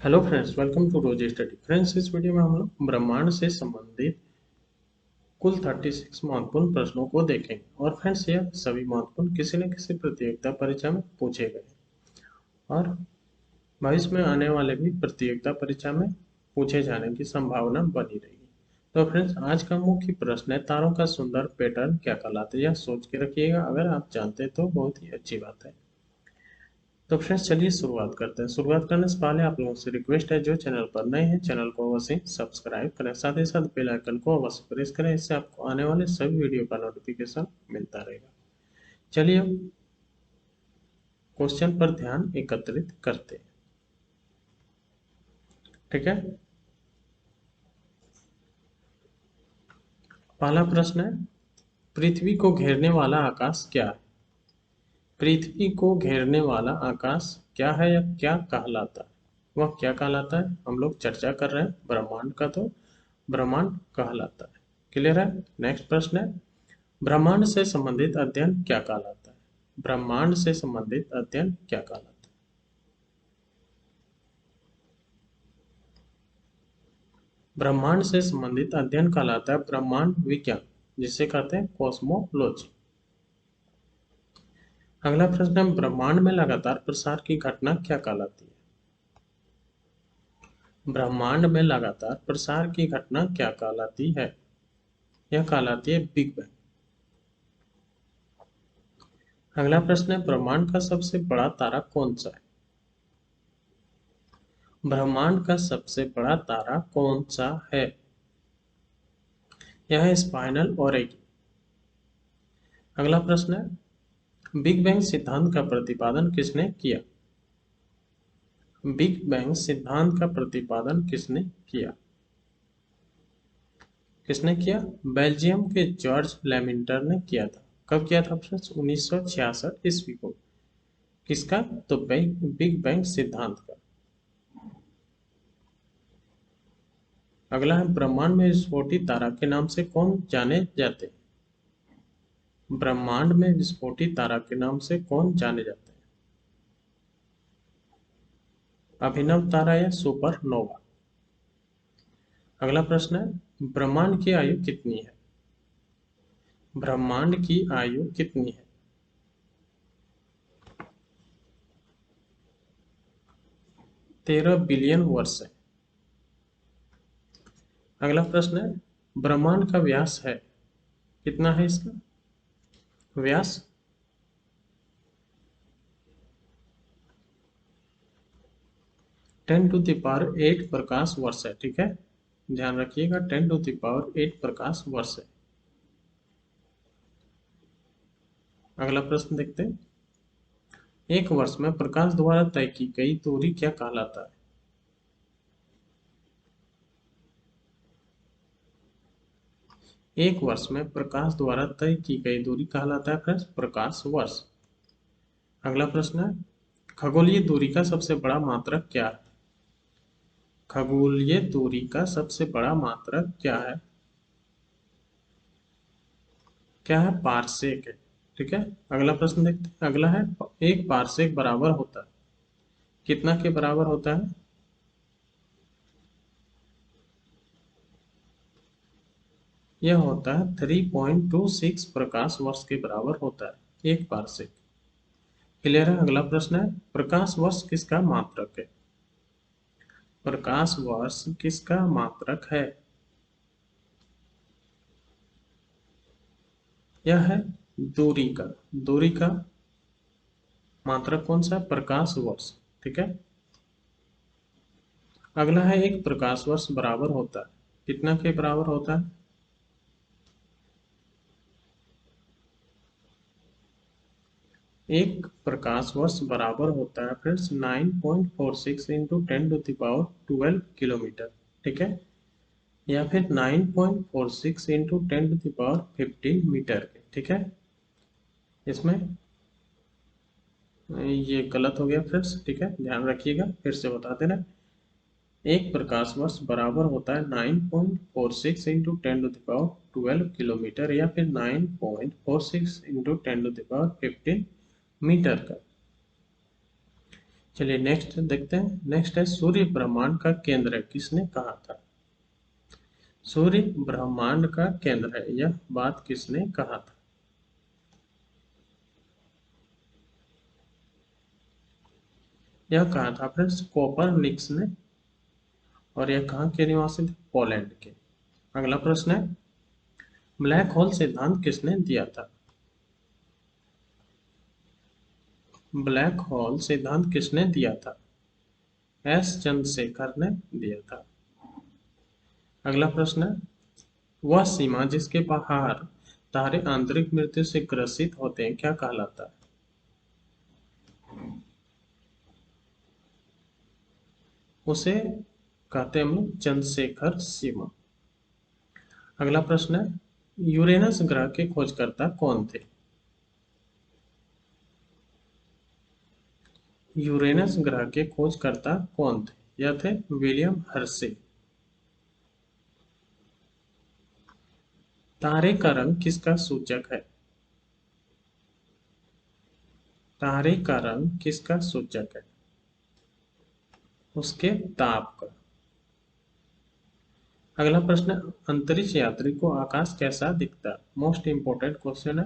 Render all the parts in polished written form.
Hello friends, welcome to Rose Study. Friends, इस video में हम लोग ब्रह्मांड से संबंधित कुल 36 महत्वपूर्ण प्रश्नों को देखेंगे। और फ्रेंड्स, यह सभी महत्वपूर्ण किसी न किसी प्रतियोगिता परीक्षा में पूछे गए और भविष्य में आने वाले भी प्रतियोगिता परीक्षा में पूछे जाने की संभावना बनी रहेगी। तो फ्रेंड्स, आज का मुख्य प्रश्न है, तारों का सुंदर पैटर्न क्या कहलाता है? यह सोच के रखिएगा, अगर आप जानते हैं तो बहुत ही अच्छी बात है। तो फ्रेंड्स, चलिए शुरुआत करते हैं। शुरुआत करने से पहले आप लोगों से रिक्वेस्ट है, जो चैनल पर नए हैं चैनल को अवश्य सब्सक्राइब करें, साथ ही साथ बेल आइकन को अवश्य प्रेस करें, इससे आपको आने वाले सभी वीडियो का नोटिफिकेशन मिलता रहेगा। चलिए अब क्वेश्चन पर ध्यान एकत्रित करते हैं। ठीक है, पहला प्रश्न है, पृथ्वी को घेरने वाला आकाश क्या है? पृथ्वी को घेरने वाला आकाश क्या है या क्या कहलाता है? वह क्या कहलाता है? हम लोग चर्चा कर रहे हैं ब्रह्मांड का, तो ब्रह्मांड कहलाता है। क्लियर है? नेक्स्ट प्रश्न है, ब्रह्मांड से संबंधित अध्ययन क्या कहलाता है? ब्रह्मांड से संबंधित अध्ययन क्या कहलाता है? ब्रह्मांड से संबंधित अध्ययन कहलाता है ब्रह्मांड विज्ञान, जिसे कहते हैं कॉस्मोलॉजी। अगला प्रश्न है, ब्रह्मांड में लगातार प्रसार की घटना क्या कहलाती है? ब्रह्मांड में लगातार प्रसार की घटना क्या कहलाती है? यह कहलाती है बिग बैंग। अगला प्रश्न है, ब्रह्मांड का सबसे बड़ा तारा कौन सा है? ब्रह्मांड का सबसे बड़ा तारा कौन सा है? यह है स्पाइनल ओरेगी। अगला प्रश्न है, बिग बैंग सिद्धांत का प्रतिपादन किसने किया? बिग बैंग सिद्धांत का प्रतिपादन किसने किया? किसने किया? बेल्जियम के जॉर्ज लेमिंटर ने किया था। कब किया था फ्रेंड्स? 1966 ईस्वी को। किसका? तो बिग बैंग सिद्धांत का। अगला है, ब्रह्मांड में विस्फोटित तारा के नाम से कौन जाने जाते हैं? ब्रह्मांड में विस्फोटित तारा के नाम से कौन जाने जाते हैं? अभिनव तारा या सुपरनोवा। अगला प्रश्न है, ब्रह्मांड की आयु कितनी है? ब्रह्मांड की आयु कितनी है? 13 बिलियन वर्ष है। अगला प्रश्न है, ब्रह्मांड का व्यास है, कितना है इसका व्यास? 10⁸ प्रकाश वर्ष है। ठीक है, ध्यान रखिएगा, 10⁸ प्रकाश वर्ष है। अगला प्रश्न देखते हैं, एक वर्ष में प्रकाश द्वारा तय की गई दूरी क्या कहलाता है? एक वर्ष में प्रकाश द्वारा तय की गई दूरी कहलाता है फ्रेंड्स प्रकाश वर्ष। अगला प्रश्न है, खगोलीय दूरी का सबसे बड़ा मात्रक क्या है? खगोलीय दूरी का सबसे बड़ा मात्रक क्या है? क्या है? पारसेक है। ठीक है, अगला प्रश्न देखते हैं। अगला है, एक पारसेक बराबर होता है, कितना के बराबर होता है? यह होता है 3.26 प्रकाश वर्ष के बराबर होता है एक पारसेक। क्लियर है? अगला प्रश्न है, प्रकाश वर्ष किसका मात्रक है? प्रकाश वर्ष किसका मात्रक है? यह है दूरी का मात्रक कौन सा है? प्रकाश वर्ष। ठीक है, अगला है, एक प्रकाश वर्ष बराबर होता है, कितना के बराबर होता है? एक प्रकाश वर्ष बराबर होता है फ्रेंड्स 9.46 इंटू 10⁻12 किलोमीटर। ठीक है, या फिर 9.46 इंटू 10⁻15 मीटर के। ठीक है, इसमें ये गलत हो गया फ्रेंड्स। ठीक है, ध्यान रखिएगा, फिर से बता देना। एक प्रकाश वर्ष बराबर होता है 9.46 इंटू 10⁻12 किलोमीटर या फिर 9.46 इंटू 10⁻15 मीटर का। चलिए नेक्स्ट देखते हैं। नेक्स्ट है सूर्य ब्रह्मांड का केंद्र है, किसने कहा था? सूर्य ब्रह्मांड का केंद्र है, यह बात किसने कहा था? यह कहा था फ्रेंड्स कोपरनिकस ने, और यह कहाँ के निवासी थे? पोलैंड के। अगला प्रश्न है ब्लैक होल सिद्धांत किसने दिया था? ब्लैक होल सिद्धांत किसने दिया था? एस चंद्रशेखर ने दिया था। अगला प्रश्न है वह सीमा जिसके बाहर तारे आंतरिक मृत्यु से ग्रसित होते हैं क्या कहलाता है? उसे कहते हैं हम चंद्रशेखर सीमा। अगला प्रश्न है यूरेनस ग्रह के खोजकर्ता कौन थे? यूरेनस ग्रह के खोजकर्ता कौन थे? यह थे विलियम हर्शे। तारे का रंग किसका सूचक है? तारे का रंग किसका सूचक है? उसके ताप का। अगला प्रश्न है अंतरिक्ष यात्री को आकाश कैसा दिखता है? मोस्ट इंपोर्टेंट क्वेश्चन है।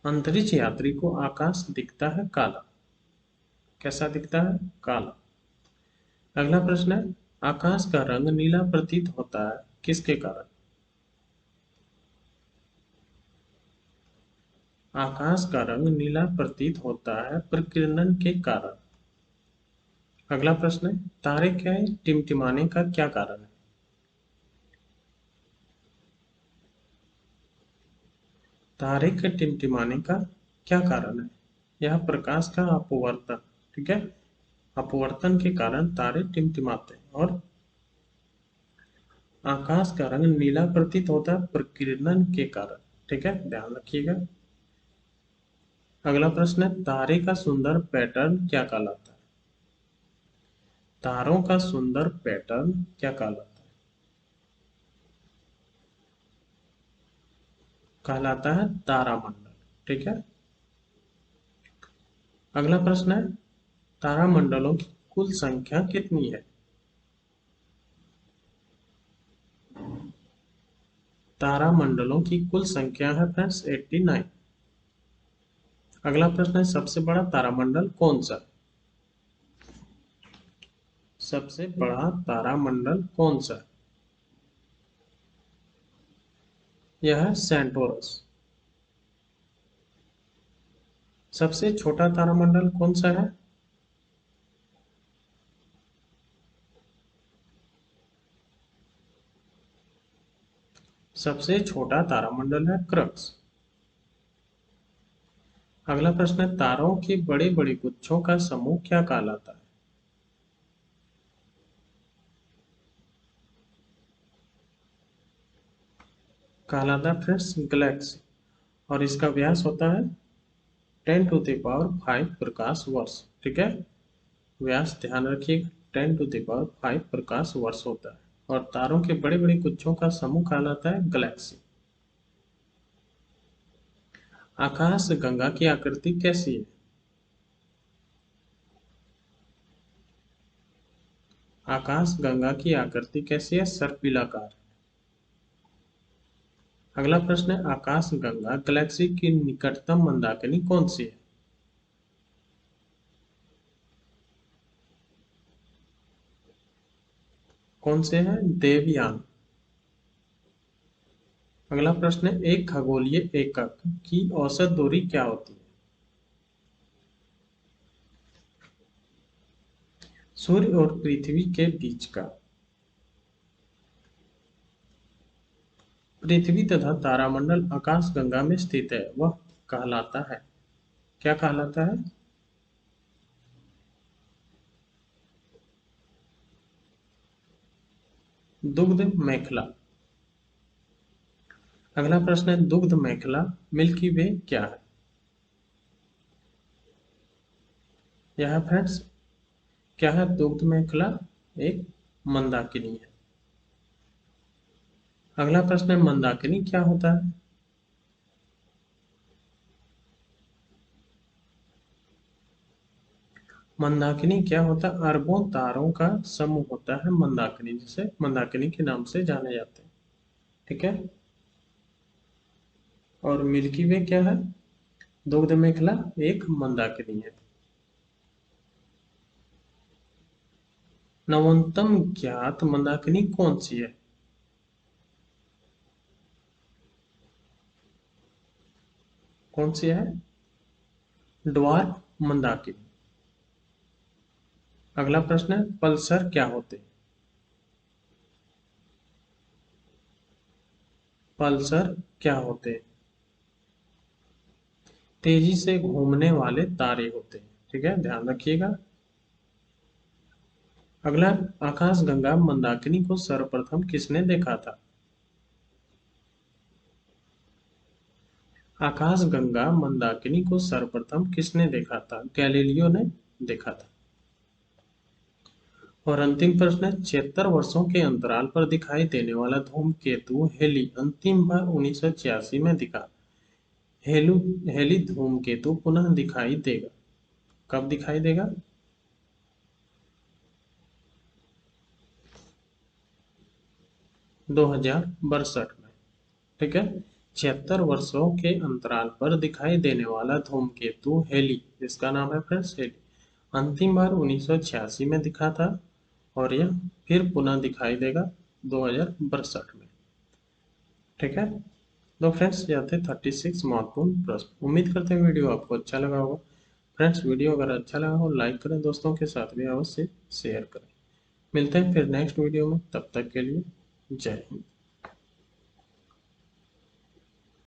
अंतरिक्ष यात्री को आकाश दिखता है काला। कैसा दिखता है? काला। अगला प्रश्न है आकाश का रंग नीला प्रतीत होता है किसके कारण? आकाश का रंग नीला प्रतीत होता है प्रकीर्णन के कारण। अगला प्रश्न है तारे के टिमटिमाने का क्या कारण है? तारे के टिमटिमाने का क्या कारण है? यह प्रकाश का अपवर्तन। ठीक है, अपवर्तन के कारण तारे टिमटिमाते हैं। और आकाश का रंग नीला प्रतीत होता है प्रकीर्णन के कारण। ठीक है, ध्यान रखिएगा। अगला प्रश्न है तारे का सुंदर पैटर्न क्या कहलाता है? तारों का सुंदर पैटर्न क्या कहलाता है? कहलाता है तारामंडल। ठीक है। अगला प्रश्न है तारामंडलों की कुल संख्या कितनी है? तारामंडलों की कुल संख्या है फ्रेंड्स 89। अगला प्रश्न है सबसे बड़ा तारामंडल कौन सा? सबसे बड़ा तारामंडल कौन सा? यह है सेंटोरस। सबसे छोटा तारामंडल कौन सा है? सबसे छोटा तारामंडल है क्रक्स। अगला प्रश्न है तारों की बड़ी बड़ी गुच्छों का समूह क्या कहलाता है? कहलाता है फ्रेंड्स गैलेक्सी। और इसका व्यास होता है 10⁵ प्रकाश वर्ष। ठीक है, व्यास ध्यान रखिएगा 10⁵ प्रकाश वर्ष होता है। और तारों के बड़े बड़े गुच्छों का समूह कहलाता है गैलेक्सी। आकाश गंगा की आकृति कैसी है? आकाश गंगा की आकृति कैसी है? सर्पिलाकार। अगला प्रश्न है आकाश गंगा गैलेक्सी की निकटतम मंदाकिनी कौन सी है? कौन से है? देवयान। अगला प्रश्न है एक खगोलीय एकक की औसत दूरी क्या होती है? सूर्य और पृथ्वी के बीच का। पृथ्वी तथा तारामंडल आकाशगंगा में स्थित है, वह कहलाता है, क्या कहलाता है? दुग्ध मेखला। अगला प्रश्न है दुग्ध मेखला मिल्की वे क्या है? यह फ्रेंड्स क्या है? दुग्ध मेखला एक मंदाकिनी है। अगला प्रश्न है मंदाकिनी क्या होता है? मंदाकिनी क्या होता है? अरबों तारों का समूह होता है मंदाकिनी, जिसे मंदाकिनी के नाम से जाने जाते हैं। ठीक है। और मिल्की वे क्या है? दुग्ध मेखला एक मंदाकिनी है। नवीनतम ज्ञात मंदाकिनी कौन सी है? कौन सी है? ड्वार्फ मंदाकिनी। अगला प्रश्न है, पल्सर क्या होते हैं? पल्सर क्या होते हैं? तेजी से घूमने वाले तारे होते हैं। ठीक है, ध्यान रखिएगा। अगला, आकाशगंगा मंदाकिनी को सर्वप्रथम किसने देखा था? आकाशगंगा मंदाकिनी को सर्वप्रथम किसने देखा था? गैलीलियो ने देखा था। और अंतिम प्रश्न है, 76 वर्षों के अंतराल पर दिखाई देने वाला धूमकेतु हेली अंतिम बार 1986 में दिखा। हेलु हेली धूमकेतु पुनः दिखाई देगा, कब दिखाई देगा? 2062 में। ठीक है। 76 वर्षों के अंतराल पर दिखाई देने वाला धूमकेतु हेली, जिसका नाम है फ्रेंड्स हेली, अंतिम बार 1986 में दिखा था। और यह फिर पुनः दिखाई देगा 2062 में। ठीक है। तो फ्रेंड्स, यह थे 36 महत्वपूर्ण प्रश्न। उम्मीद करते हैं वीडियो आपको अच्छा लगा होगा। फ्रेंड्स, वीडियो अगर अच्छा लगा हो लाइक करें, दोस्तों के साथ भी अवश्य शेयर करें। मिलते हैं फिर नेक्स्ट वीडियो में, तब तक के लिए जय हिंद।